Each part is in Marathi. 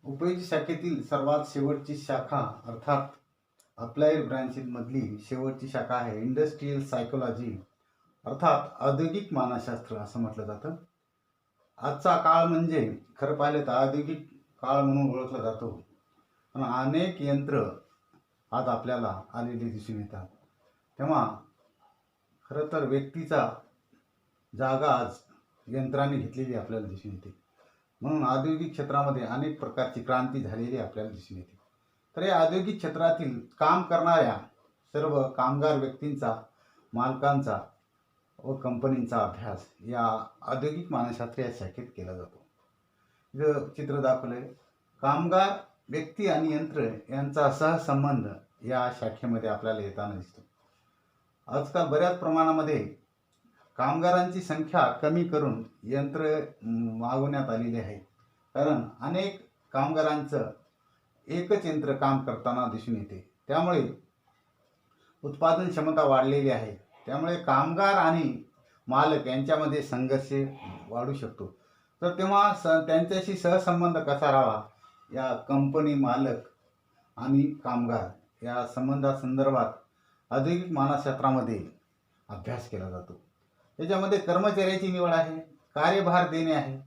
उपयोजित शाखेतील सर्वात शेवटची शाखा अर्थात अप्लाइड ब्रांचमधली शेवटची शाखा आहे इंडस्ट्रियल सायकोलॉजी अर्थात औद्योगिक मानसशास्त्र असं म्हटलं जातं. आजचा काळ म्हणजे खरं पाहिलं तर औद्योगिक काळ म्हणून ओळखला जातो. पण अनेक यंत्र आज आपल्याला आलेली दिसून येतात. तेव्हा खरं तर व्यक्तीचा जागा आज यंत्राने घेतलेली आपल्याला दिसून येते. म्हणून औद्योगिक क्षेत्रामध्ये अनेक प्रकारची क्रांती झालेली आपल्याला दिसून येते. तर या औद्योगिक क्षेत्रातील काम करणाऱ्या सर्व कामगार व्यक्तींचा, मालकांचा व कंपनींचा अभ्यास या औद्योगिक मानसशास्त्र या शाखेत केला जातो. इथं चित्र दाखवलंय. कामगार व्यक्ती आणि यंत्र यांचा सहसंबंध या शाखेमध्ये आपल्याला येताना दिसतो. आजकाल बऱ्याच प्रमाणामध्ये कामगारांची संख्या कमी करून यंत्र मागवण्यात आलेली आहे. कारण अनेक कामगारांचं एकच यंत्र काम करताना दिसून येते. त्यामुळे उत्पादन क्षमता वाढलेली आहे. त्यामुळे कामगार आणि मालक यांच्यामध्ये संघर्ष वाढू शकतो. तर तेव्हा त्यांच्याशी सहसंबंध कसा राहावा या कंपनी मालक आणि कामगार या संबंधासंदर्भात औद्योगिक मानसशास्त्रामध्ये अभ्यास केला जातो. याच्यामध्ये कर्मचाऱ्याची निवड आहे, कार्यभार देणे आहे.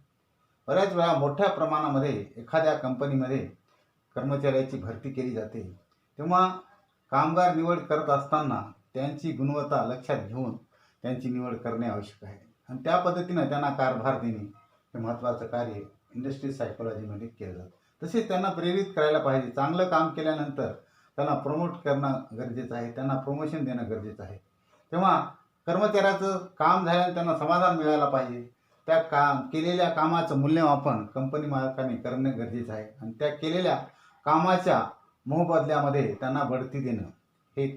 बऱ्याच वेळा मोठ्या प्रमाणामध्ये एखाद्या कंपनीमध्ये कर्मचाऱ्याची भरती केली जाते. तेव्हा कामगार निवड करत असताना त्यांची गुणवत्ता लक्षात घेऊन त्यांची निवड करणे आवश्यक आहे आणि त्या पद्धतीनं त्यांना कारभार देणे हे महत्त्वाचं कार्य इंडस्ट्रियल सायकोलॉजीमध्ये केलं जातं. तसेच त्यांना प्रेरित करायला पाहिजे. चांगलं काम केल्यानंतर त्यांना प्रमोट करणं गरजेचं आहे, त्यांना प्रमोशन देणं गरजेचं आहे. तेव्हा कर्मचाऱ्याचं काम झाल्यानं त्यांना समाधान मिळायला पाहिजे. त्या केलेल्या कामाचं मूल्यमापन कंपनी मालकाने करणं गरजेचं आहे आणि त्या केलेल्या कामाच्या मोबदल्यामध्ये त्यांना बढती देणं हे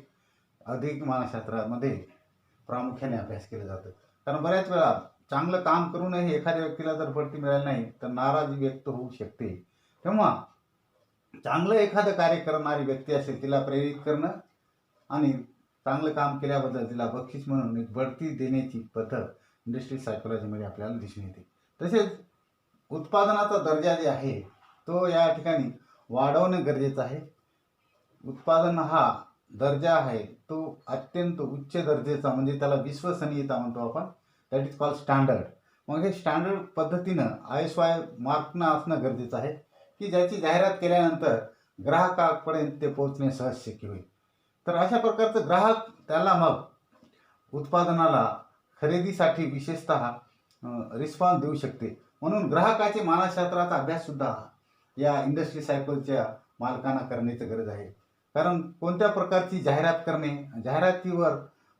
औद्योगिक मानसशास्त्रामध्ये प्रामुख्याने अभ्यास केला जातं. कारण बऱ्याच वेळा चांगलं काम करूनही एखाद्या व्यक्तीला जर बढती मिळाली नाही तर नाराजी व्यक्त होऊ शकते. तेव्हा चांगलं एखादं कार्य करणारी व्यक्ती असेल तिला प्रेरित करणं आणि चांगलं काम केल्याबद्दल तिला बक्षीस म्हणून एक बढती देण्याची पद्धत इंडस्ट्रियल सायकोलॉजीमध्ये आपल्याला दिसून येते. तसेच उत्पादनाचा दर्जा जे आहे तो या ठिकाणी वाढवणं गरजेचं आहे. उत्पादन हा दर्जा आहे तो अत्यंत उच्च दर्जाचा म्हणजे त्याला विश्वसनीयता म्हणतो आपण, दॅट इज कॉल्ड स्टँडर्ड. मग हे स्टँडर्ड पद्धतीनं ISO मार्कनं असणं गरजेचं आहे की ज्याची जाहिरात केल्यानंतर ग्राहकापर्यंत ते पोहोचणे सहज शक्य होईल. तर अशा प्रकारचं ग्राहक त्याला मग उत्पादनाला खरेदीसाठी विशेषतः रिस्पॉन्स देऊ शकते. म्हणून ग्राहकाचे मानसशास्त्राचा अभ्याससुद्धा या इंडस्ट्री सायकोलच्या मालकांना करण्याची गरज आहे. कारण कोणत्या प्रकारची जाहिरात करणे, जाहिरातीवर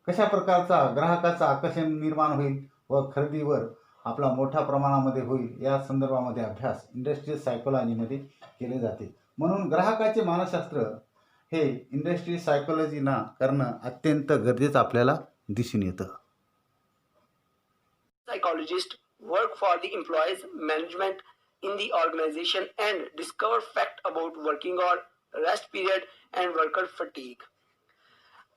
कशा प्रकारचा ग्राहकाचं आकर्षण निर्माण होईल व खरेदीवर आपला मोठ्या प्रमाणामध्ये होईल या संदर्भामध्ये अभ्यास इंडस्ट्रियल सायकोलॉजीमध्ये केले जाते. म्हणून ग्राहकाचे मानसशास्त्र हे इंडस्ट्रियल सायकोलॉजीना करणं अत्यंत गरजेचं आपल्याला दिसून येतं. Psychologists work for the employees management in the organization and discover fact about working hour, rest period and worker fatigue.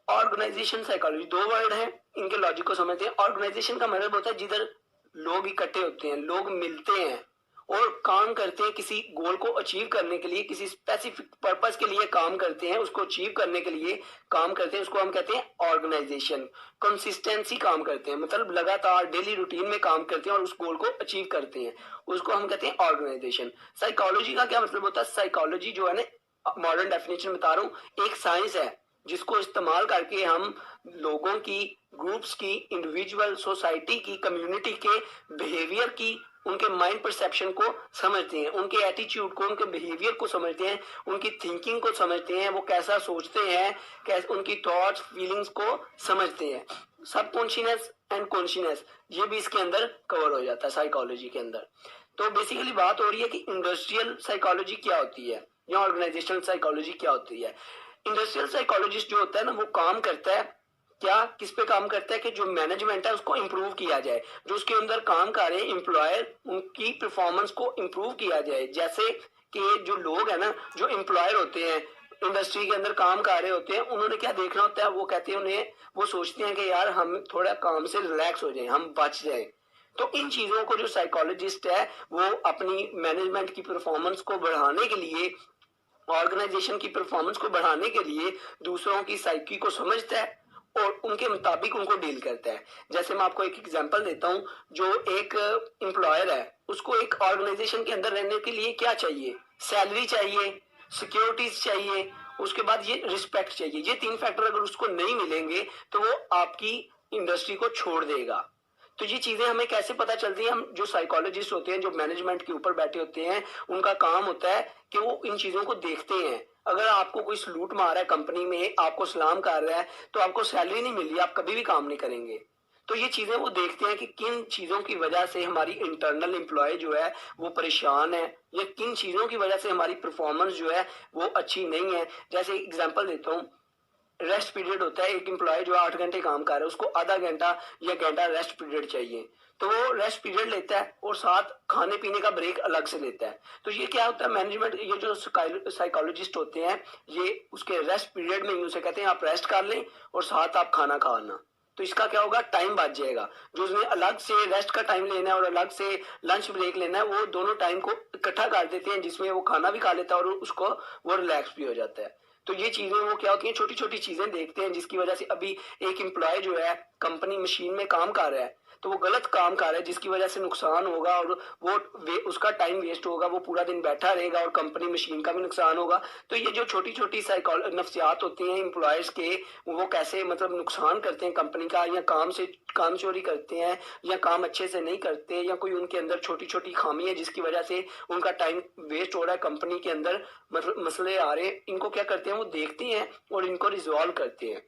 Organisation psychology दो वर्ड है, इनके लॉजिक को समझते हैं. ऑर्गेनाइजेशन का मतलब होता है जिधर लोग इकट्ठे होते हैं, लोग मिलते हैं और काम करते हैं किसी गोल को अचीव करने के लिए, किसी स्पेसिफिक पर्पस के लिए काम करते हैं, उसको अचीव करने के लिए काम करते हैं, उसको हम कहते हैं ऑर्गेनाइजेशन. कंसिस्टेंसी काम करते हैं मतलब लगातार डेली रूटीन में काम करते हैं और उस गोल को अचीव करते हैं, उसको हम कहते हैं ऑर्गेनाइजेशन. साइकोलॉजी का क्या मतलब होता है? साइकोलॉजी जो है ना, मॉडर्न डेफिनेशन बता रहा हूँ, एक साइंस है जिसको इस्तेमाल करके हम लोगों की, ग्रुप्स की, इंडिविजुअल, सोसाइटी की, कम्युनिटी के बिहेवियर की, उनके माइंड परसेप्शन को समझते हैं, उनके एटीट्यूड को, उनके बिहेवियर को समझते हैं, उनकी थिंकिंग को समझते हैं, वो कैसा सोचते हैं, कैसे उनकी थॉट्स फीलिंग्स को समझते हैं. सब कॉन्शियस एंड कॉन्शियस ये भी इसके अंदर कवर हो जाता है साइकोलॉजी के अंदर. तो बेसिकली बात हो रही है कि इंडस्ट्रियल साइकोलॉजी क्या होती है या ऑर्गेनाइजेशनल साइकोलॉजी क्या होती है. इंडस्ट्रियल साइकोलॉजिस्ट जो होता है ना, वो काम करता है क्या, किस पे काम करता है कि जो मैनेजमेंट है उसको इम्प्रूव किया जाए, जो उसके अंदर काम कर रहे हैं एम्प्लॉयर उनकी परफॉर्मेंस को इम्प्रूव किया जाए. जैसे कि जो लोग हैं ना, जो एम्प्लॉयर होते हैं, इंडस्ट्री के अंदर काम कर रहे होते हैं, उन्होंने क्या देखना होता है, वो कहते हैं उन्हें, वो सोचते हैं कि यार हम थोड़ा काम से रिलैक्स हो जाए, हम बच जाए, तो इन चीजों को जो साइकोलॉजिस्ट है वो अपनी मैनेजमेंट की परफॉर्मेंस को बढ़ाने के लिए, ऑर्गेनाइजेशन की परफॉर्मेंस को बढ़ाने के लिए दूसरों की साइकी को समझता है और उनके मुताबिक उनको डील करता है। जैसे मैं आपको एक एग्जांपल देता हूँ, जो एक एम्प्लॉयर है उसको एक ऑर्गेनाइजेशन के अंदर रहने के लिए क्या चाहिए? सैलरी चाहिए, सिक्योरिटीज चाहिए, उसके बाद ये रिस्पेक्ट चाहिए। ये 3 फैक्टर अगर उसको नहीं मिलेंगे तो वो आपकी इंडस्ट्री को छोड़ देगा। तो ये चीजें हमें कैसे पता चलती हैं? हम जो साइकोलॉजिस्ट होते हैं, जो मैनेजमेंट के ऊपर बैठे होते हैं, उनका काम होता है कि वो इन चीजों को देखते हैं। अगर आपको कोई सलूट मार रहा है कंपनी में, आपको सलाम कर रहा है, तो आपको सैलरी नहीं मिल रही, आप कभी भी काम नहीं करेंगे। तो ये चीजें वो देखते हैं कि किन चीजों की वजह से हमारी इंटरनल एम्प्लॉय जो है वो परेशान है, या किन चीजों की वजह से हमारी परफॉर्मेंस जो है वो अच्छी नहीं है। जैसे एग्जांपल देता हूँ, रेस्ट पीरियड होता है। एक एम्प्लॉय जो 8 घंटे काम कर रहा है, उसको आधा घंटा या घंटा रेस्ट पीरियड चाहिए, तो वो रेस्ट पीरियड लेता है और साथ खाने पीने का ब्रेक अलग से लेता है। तो ये क्या होता है, मैनेजमेंट, ये जो साइकोलॉजिस्ट होते हैं, ये उसके रेस्ट पीरियड में ही उसे कहते हैं आप रेस्ट कर लें और साथ आप खाना खाना। तो इसका क्या होगा, टाइम बच जाएगा। जो उसने अलग से रेस्ट का टाइम लेना है और अलग से लंच ब्रेक लेना है, वो दोनों टाइम को इकट्ठा कर देते हैं, जिसमें वो खाना भी खा लेता है और उसको वो रिलैक्स भी हो जाता है। तो ये चीजें वो क्या होती हैं, छोटी छोटी चीजें देखते हैं, जिसकी वजह से अभी एक एम्प्लॉय जो है कंपनी मशीन में काम कर रहा है, तो वो गलत काम कर रहा है, जिसकी वजह से नुकसान होगा और उसका टाइम वेस्ट होगा, वो पूरा दिन बैठा रहेगा और कंपनी मशीन का भी नुकसान होगा। तो ये जो छोटी छोटी नफ्सियात होती हैं एम्प्लॉयज के, वो कैसे मतलब नुकसान करते हैं कंपनी का, या काम चोरी करते हैं, या काम अच्छे से नहीं करते, या कोई उनके अंदर छोटी छोटी खामी है जिसकी वजह से उनका टाइम वेस्ट हो रहा है, कंपनी के अंदर मसले आ रहे हैं, इनको क्या करते हैं, वो देखते हैं और इनको रिजॉल्व करते हैं।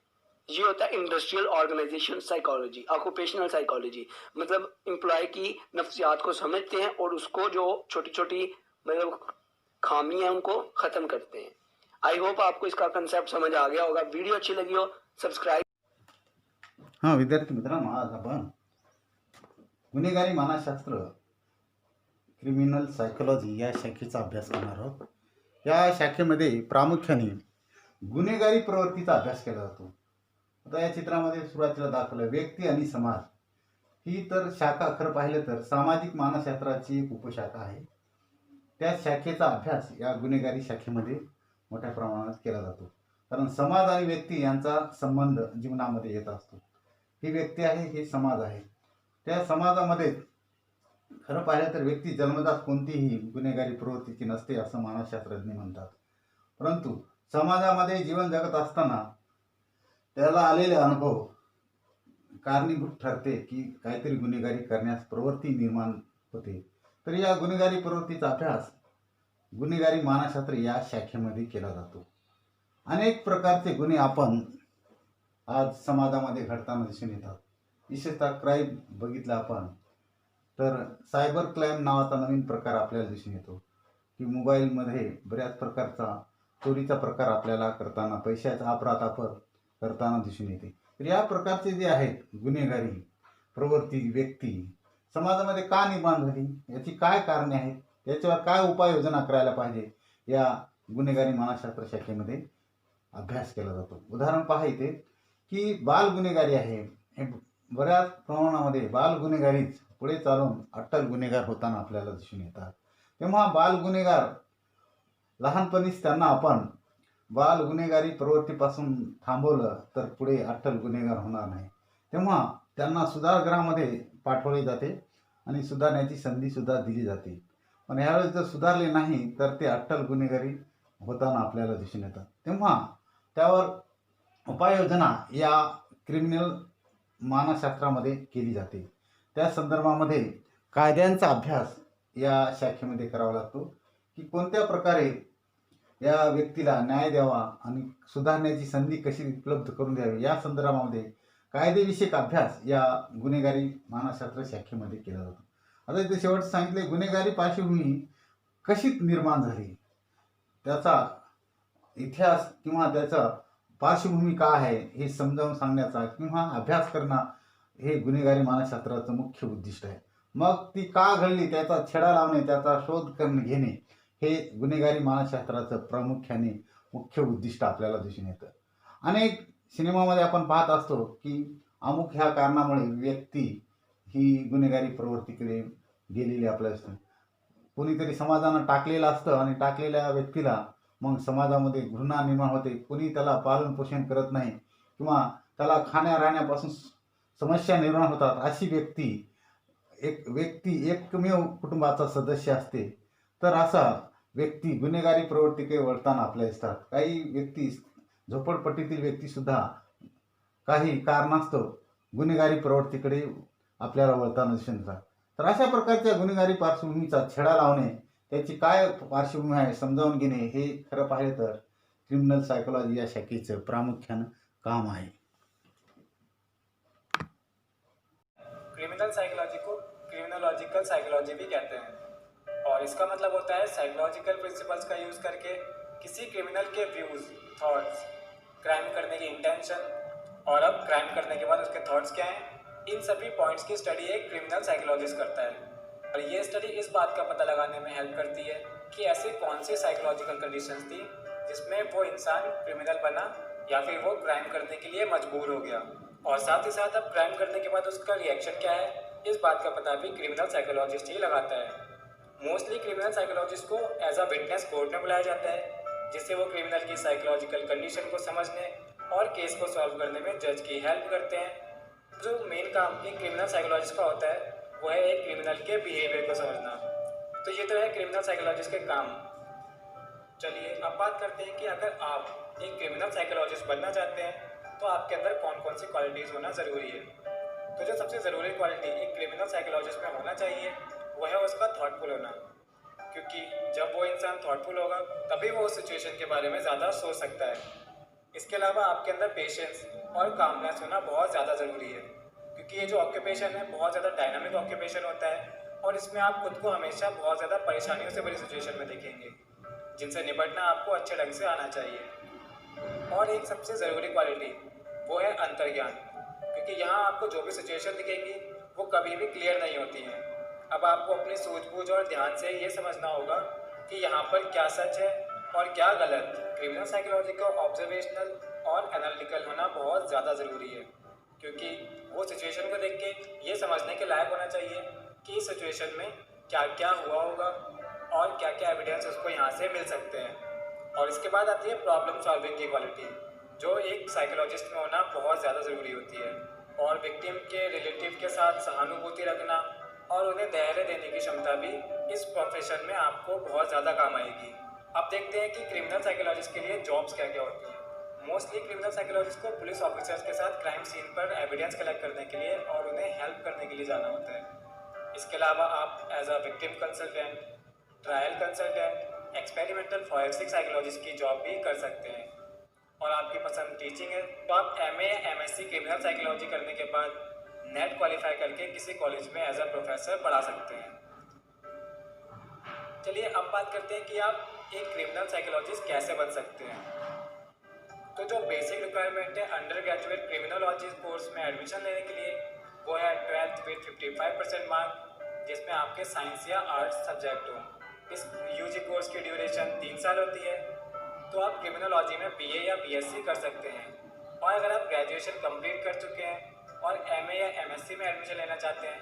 ये होता है industrial organisation psychology, occupational psychology. मतलब एम्प्लॉय की नफ्सियात को समझते हैं और उसको जो छोटी छोटी मतलब खामी है उनको खत्म करते हैं। आई होप आपको इसका कंसेप्ट समझ आ गया होगा। वीडियो अच्छी लगी हो सब्सक्राइब। हां, विद्यार्थी मित्रांनो, आज आपण गुन्हेगारी मानसशास्त्र, क्रिमिनल सायकोलॉजी या शाखेचा अभ्यास करणार आहोत. या शाखेमध्ये प्रामुख्याने गुन्हेगारी प्रवृत्तीचा अभ्यास केला जातो. आता या चित्रामध्ये सुरुवातीला दाखवलं व्यक्ती आणि समाज, ही तर शाखा खरं पाहिलं तर सामाजिक मानसशास्त्राची एक उपशाखा आहे. त्या शाखेचा अभ्यास या गुन्हेगारी शाखेमध्ये मोठ्या प्रमाणात केला जातो, कारण समाज आणि व्यक्ती यांचा संबंध जीवनामध्ये येत असतो. ही व्यक्ती आहे, हे समाज आहे. त्या समाजामध्ये खरं पाहिलं तर व्यक्ती जन्मजात कोणतीही गुन्हेगारी प्रवृत्तीची नसते असं मानसशास्त्रज्ञ म्हणतात. परंतु समाजामध्ये जीवन जगत असताना त्याला आलेले अनुभव कारणीभूत ठरते की काहीतरी गुन्हेगारी करण्यास प्रवृत्ती निर्माण होते. तर या गुन्हेगारी प्रवृत्तीचा अभ्यास गुन्हेगारी मानसशास्त्र या शाखेमध्ये केला जातो. अनेक प्रकारचे गुन्हे आपण आज समाजामध्ये घडताना दिसून येतात. विशेषतः क्राईम बघितलं आपण तर सायबर क्राईम नावाचा नवीन प्रकार आपल्याला दिसून येतो, की मोबाईलमध्ये बऱ्याच प्रकारचा चोरीचा प्रकार आपल्याला करताना, पैशाचा अपराध करताना दिसून येते. तर या प्रकारचे जे आहेत गुन्हेगारी प्रवृत्ती व्यक्ती समाजामध्ये का निर्माण झाली, याची काय कारणे आहेत, याच्यावर काय उपाययोजना करायला पाहिजे, या गुन्हेगारी मानसशास्त्र शाखेमध्ये अभ्यास केला जातो. उदाहरण पहा इथे की बाल गुन्हेगारी आहे. हे बऱ्याच प्रमाणामध्ये बाल गुन्हेगारीच पुढे चालून अट्टल गुन्हेगार होताना आपल्याला दिसून येतात. तेव्हा बाल गुन्हेगार लहानपणीच त्यांना आपण बाल गुन्हेगारी प्रवृत्तीपासून थांबवलं तर पुढे अट्टल गुन्हेगार होणार नाही. तेव्हा त्यांना सुधारगृहामध्ये पाठवले जाते आणि सुधारण्याची संधीसुद्धा दिली जाते. पण यावेळेस जर सुधारले नाही तर ते अट्टल गुन्हेगारी होताना आपल्याला दिसून येतात. तेव्हा त्यावर उपाययोजना या क्रिमिनल मानसशास्त्रामध्ये केली जाते. त्या संदर्भामध्ये कायद्यांचा अभ्यास या शाखेमध्ये करावा लागतो, की कोणत्या प्रकारे या व्यक्तीला न्याय द्यावा आणि सुधारण्याची संधी कशी उपलब्ध करून द्यावी, या संदर्भामध्ये कायदेविषयक अभ्यास या गुन्हेगारी मानसशास्त्र शाखेमध्ये केला जातो. आता इथे शेवटचं सांगितले गुन्हेगारी पार्श्वभूमी कशी निर्माण झाली, त्याचा इतिहास किंवा त्याचा पार्श्वभूमी काय आहे हे समजावून सांगण्याचा किंवा अभ्यास करणं हे गुन्हेगारी मानसशास्त्राचं मुख्य उद्दिष्ट आहे. मग ती का घडली त्याचा छडा लावणे, त्याचा शोध घेणे हे गुन्हेगारी मानसशास्त्राचं प्रामुख्याने मुख्य उद्दिष्ट आपल्याला दिसून येतं. अनेक सिनेमामध्ये आपण पाहत असतो की अमुक ह्या कारणामुळे व्यक्ती ही गुन्हेगारी प्रवृत्तीकडे गेलेली आपल्याला दिसते. कोणीतरी समाजानं टाकलेलं असतं आणि टाकलेल्या व्यक्तीला मग समाजामध्ये घृणा निर्माण होते. कोणी त्याला पालन पोषण करत नाही किंवा त्याला खाण्या राहण्यापासून समस्या निर्माण होतात. अशी व्यक्ती एकमेव कुटुंबाचा सदस्य असते. तर असा व्यक्ती गुन्हेगारी प्रवृत्तीकडे वळताना आपल्याला दिसतात. काही व्यक्ती झोपडपट्टीतील व्यक्तीसुद्धा काही कारणास्तव गुन्हेगारी प्रवृत्तीकडे आपल्याला वळताना दिसून येतात. तर अशा प्रकारच्या गुन्हेगारी पार्श्वभूमीचा छडा लावणे, त्याची काय पार्श्वभूमी आहे समजावून घेणे, हे खरं पाहिलं तर क्रिमिनल सायकोलॉजी या शाखेचं प्रामुख्यानं काम आहे. क्रिमिनल साइकोलॉजी को क्रिमिनोलॉजिकल साइकोलॉजी भी कहते हैं और इसका मतलब होता है साइकोलॉजिकल प्रिंसिपल्स का यूज़ करके किसी क्रिमिनल के व्यूज़, थॉट्स, क्राइम करने की इंटेंशन और अब क्राइम करने के बाद उसके थॉट्स क्या हैं, इन सभी पॉइंट्स की स्टडी एक क्रिमिनल साइकोलॉजिस्ट करता है. और ये स्टडी इस बात का पता लगाने में हेल्प करती है कि ऐसी कौन सी साइकोलॉजिकल कंडीशंस थी जिसमें वो इंसान क्रिमिनल बना या फिर वो क्राइम करने के लिए मजबूर हो गया. और साथ ही साथ अब क्राइम करने के बाद उसका रिएक्शन क्या है, इस बात का पता भी क्रिमिनल साइकोलॉजिस्ट ही लगाता है. मोस्टली क्रिमिनल साइकोलॉजिस्ट को एज अ विटनेस कोर्ट में बुलाया जाता है, जिससे वो क्रिमिनल की साइकोलॉजिकल कंडीशन को समझने और केस को सॉल्व करने में जज की हेल्प करते हैं. जो मेन काम एक क्रिमिनल साइकोलॉजिस्ट का होता है वो है एक क्रिमिनल के बिहेवियर को समझना. तो ये तो है क्रिमिनल साइकोलॉजिस्ट के काम. चलिए अब बात करते हैं कि अगर आप एक क्रिमिनल साइकोलॉजिस्ट बनना चाहते हैं तो आपके अंदर कौन कौन सी क्वालिटीज़ होना ज़रूरी है. तो जो सबसे ज़रूरी क्वालिटी एक क्रिमिनल साइकोलॉजिस्ट में होना चाहिए वो है उसका थॉटफुल होना. क्योंकि जब वो इंसान थॉटफुल होगा तभी वो उस सिचुएशन के बारे में ज़्यादा सोच सकता है. इसके अलावा आपके अंदर पेशेंस और कामनेस होना बहुत ज़्यादा ज़रूरी है. क्योंकि ये जो ऑक्यूपेशन है बहुत ज़्यादा डायनामिक ऑक्यूपेशन होता है और इसमें आप खुद को हमेशा बहुत ज़्यादा परेशानियों से भरी सिचुएशन में देखेंगे, जिनसे निपटना आपको अच्छे ढंग से आना चाहिए. और एक सबसे ज़रूरी क्वालिटी वो है अंतर्ज्ञान. क्योंकि यहाँ आपको जो भी सिचुएशन दिखेंगी वो कभी भी क्लियर नहीं होती हैं. अब आपको अपनी सूझबूझ और ध्यान से ये समझना होगा कि यहाँ पर क्या सच है और क्या गलत. क्रिमिनल साइकोलॉजी का ऑब्जर्वेशनल और एनालिटिकल होना बहुत ज़्यादा ज़रूरी है. क्योंकि वो सिचुएशन को देख के ये समझने के लायक होना चाहिए कि इस सिचुएशन में क्या क्या हुआ होगा और क्या क्या एविडेंस उसको यहाँ से मिल सकते हैं. और इसके बाद आती है प्रॉब्लम सॉल्विंग की क्वालिटी, जो एक साइकोलॉजिस्ट में होना बहुत ज़्यादा ज़रूरी होती है. और विक्टिम के रिलेटिव के साथ सहानुभूति रखना और उन्हें धैर्य देने की क्षमता भी इस प्रोफेशन में आपको बहुत ज़्यादा काम आएगी. अब देखते हैं कि क्रिमिनल साइकोलॉजिस्ट के लिए जॉब्स क्या क्या होती हैं. मोस्टली क्रिमिनल साइकोलॉजिस्ट को पुलिस ऑफिसर्स के साथ क्राइम सीन पर एविडेंस कलेक्ट करने के लिए और उन्हें हेल्प करने के लिए जाना होता है. इसके अलावा आप as a victim consultant, trial consultant, experimental forensic psychologist की जॉब भी कर सकते हैं. और आपकी पसंद टीचिंग है तो आप MA या MSc क्रिमिनल साइकोलॉजी करने के बाद नेट क्वालिफाई करके किसी कॉलेज में एज अ प्रोफेसर पढ़ा सकते हैं. चलिए अब बात करते हैं कि आप एक क्रिमिनल साइकोलॉजिस्ट कैसे बन सकते हैं. तो जो बेसिक रिक्वायरमेंट है अंडर ग्रेजुएट क्रिमिनोलॉजी कोर्स में एडमिशन लेने के लिए वो है 12th विद 55% मार्क, जिसमें आपके साइंस या आर्ट्स सब्जेक्ट हो. इस UG कोर्स की ड्यूरेशन 3 साल होती है. तो आप क्रिमिनोलॉजी में BA या BSc कर सकते हैं. और अगर आप ग्रेजुएशन कंप्लीट कर चुके हैं और MA या MSc में एडमिशन लेना चाहते हैं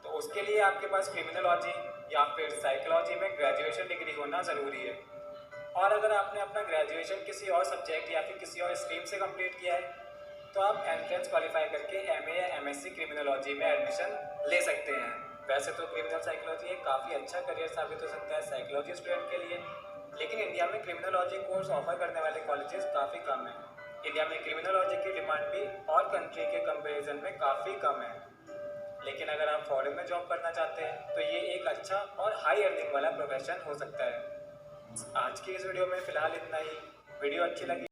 तो उसके लिए आपके पास क्रिमिनोलॉजी या फिर साइकोलॉजी में ग्रेजुएशन डिग्री होना ज़रूरी है. और अगर आपने अपना ग्रेजुएशन किसी और सब्जेक्ट या फिर किसी और स्ट्रीम से कंप्लीट किया है तो आप एंट्रेंस क्वालिफाई करके MA या MSc क्रिमिनोलॉजी में एडमिशन ले सकते हैं. वैसे तो क्रिमिनल साइकोलॉजी एक काफ़ी अच्छा करियर साबित हो सकता है साइकोलॉजी स्टूडेंट के लिए, लेकिन इंडिया में क्रिमिनोलॉजी कोर्स ऑफर करने वाले कॉलेजेस काफ़ी कम हैं. इंडिया में क्रिमिनोलॉजी की डिमांड भी और कंट्री के कंपैरिजन में काफ़ी कम है. लेकिन अगर आप फॉरेन में जॉब करना चाहते हैं तो ये एक अच्छा और हाई अर्निंग वाला प्रोफेशन हो सकता है. आज की इस वीडियो में फ़िलहाल इतना ही. वीडियो अच्छी लगी